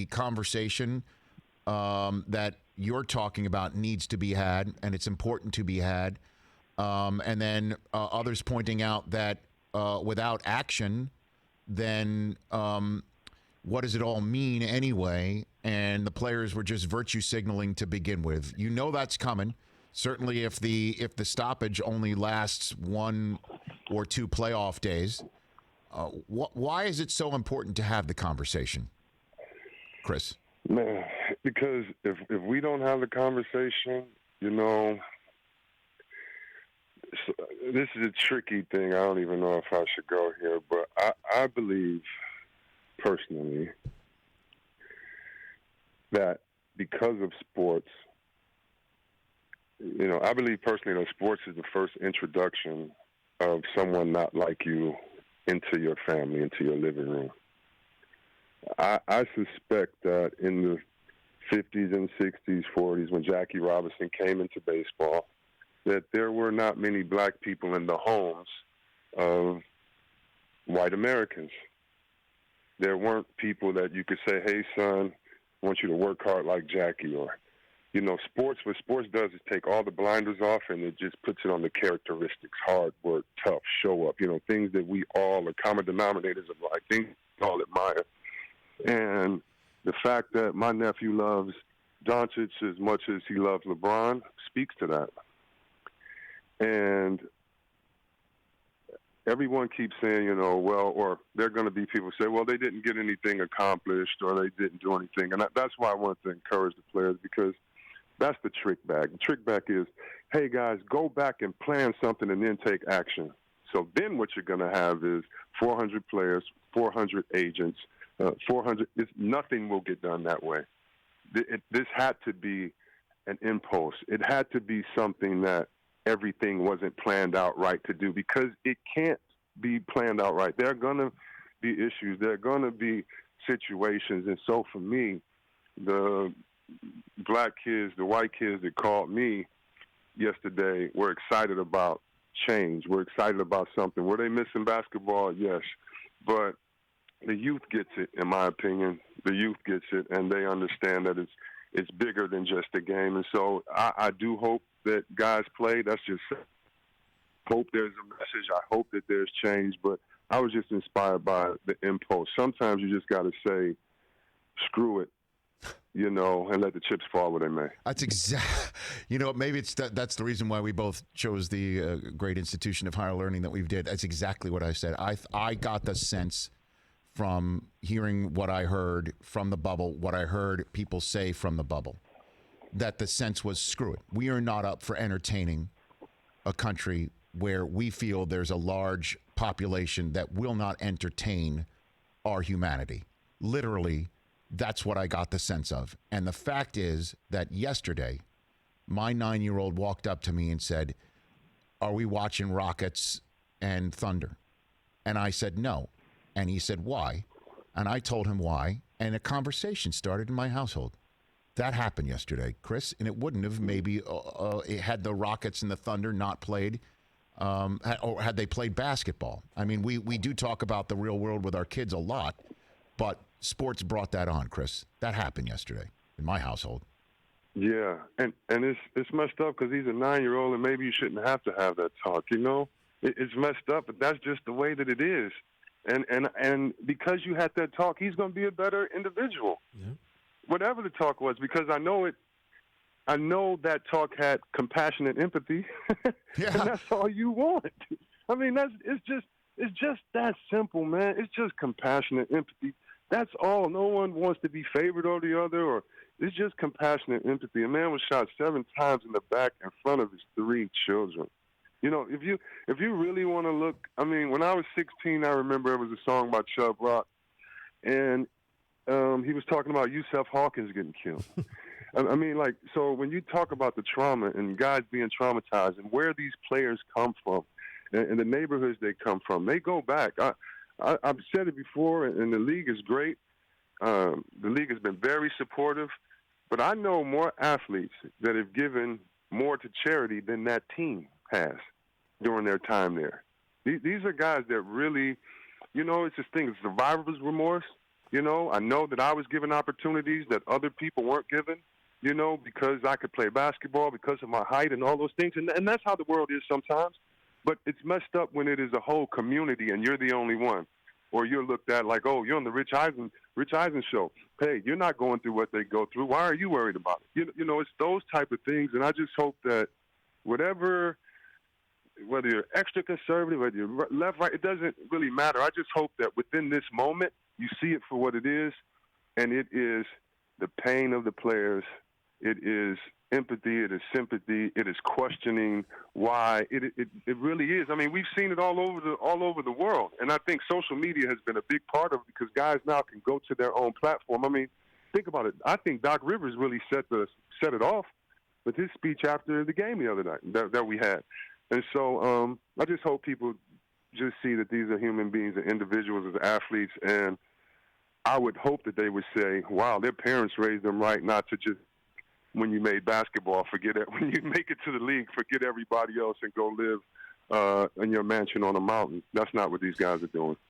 the conversation that you're talking about needs to be had, and it's important to be had. And then others pointing out that without action, then what does it all mean anyway? And the players were just virtue signaling to begin with. You know that's coming. Certainly, if the stoppage only lasts 1 or 2 playoff days, why is it so important to have the conversation, Chris? Man, because if we don't have the conversation, this is a tricky thing. I don't even know if I should go here, but I believe personally that because of sports, I believe personally that sports is the first introduction of someone not like you into your family, into your living room. I suspect that in the 50s and 60s, 40s, when Jackie Robinson came into baseball, that there were not many black people in the homes of white Americans. There weren't people that you could say, hey, son, I want you to work hard like Jackie. Or, sports, what sports does is take all the blinders off and it just puts it on the characteristics, hard work, tough, show up, things that we all are common denominators of life, things we all admire. And the fact that my nephew loves Doncic as much as he loves LeBron speaks to that. And everyone keeps saying, or there are going to be people who say, well, they didn't get anything accomplished or they didn't do anything. And that's why I want to encourage the players, because that's the trick bag. The trick bag is, hey, guys, go back and plan something and then take action. So then what you're going to have is 400 players, 400 agents, 400. Nothing will get done that way. This had to be an impulse. It had to be something that everything wasn't planned out right to do, because it can't be planned out right. There are going to be issues. There are going to be situations. And so for me, the black kids, the white kids that called me yesterday were excited about change. We're excited about something. Were they missing basketball? Yes. But the youth gets it, in my opinion. The youth gets it, and they understand that it's bigger than just a game. And so I do hope that guys play. That's just hope there's a message. I hope that there's change. But I was just inspired by the impulse. Sometimes you just got to say, screw it, and let the chips fall where they may. That's maybe that's the reason why we both chose the great institution of higher learning that we've did. That's exactly what I said. I got the sense from hearing what I heard from the bubble, what I heard people say from the bubble, that the sense was, screw it. We are not up for entertaining a country where we feel there's a large population that will not entertain our humanity. Literally, that's what I got the sense of. And the fact is that yesterday, my 9-year-old walked up to me and said, are we watching Rockets and Thunder? And I said, no. And he said, why? And I told him why. And a conversation started in my household. That happened yesterday, Chris, and it wouldn't have maybe had the Rockets and the Thunder not played, or had they played basketball. I mean, we do talk about the real world with our kids a lot, but sports brought that on, Chris. That happened yesterday in my household. Yeah, and it's messed up because he's a 9-year-old, and maybe you shouldn't have to have that talk. It's messed up, but that's just the way that it is. And because you had that talk, he's going to be a better individual. Yeah. Whatever the talk was, because I know that talk had compassion and empathy, yeah. And that's all you want. I mean, it's just that simple, man. It's just compassion and empathy. That's all. No one wants to be favored over the other, or it's just compassion and empathy. A man was shot 7 times in the back in front of his 3 children. If you really want to look, I mean, when I was 16, I remember it was a song by Chubb Rock, and he was talking about Yusef Hawkins getting killed. I mean, so when you talk about the trauma and guys being traumatized and where these players come from and the neighborhoods they come from, they go back. I've said it before, and the league is great. The league has been very supportive, but I know more athletes that have given more to charity than that team has during their time there. These are guys that really, it's this thing, survivor's remorse. You know, I know that I was given opportunities that other people weren't given, you know, because I could play basketball, because of my height and all those things. And that's how the world is sometimes. But it's messed up when it is a whole community and you're the only one. Or you're looked at like, oh, you're on the Rich Eisen Show. Hey, you're not going through what they go through. Why are you worried about it? You know, it's those type of things. And I just hope that whether you're extra conservative, whether you're left, right, it doesn't really matter. I just hope that within this moment, you see it for what it is, and it is the pain of the players. It is empathy. It is sympathy. It is questioning why. It really is. I mean, we've seen it all over the world, and I think social media has been a big part of it because guys now can go to their own platform. I mean, think about it. I think Doc Rivers really set it off with his speech after the game the other night that we had. And so I just hope people just see that these are human beings and individuals as athletes, and I would hope that they would say, wow, their parents raised them right, not to just, when you made basketball, forget it. When you make it to the league, forget everybody else and go live in your mansion on a mountain. That's not what these guys are doing.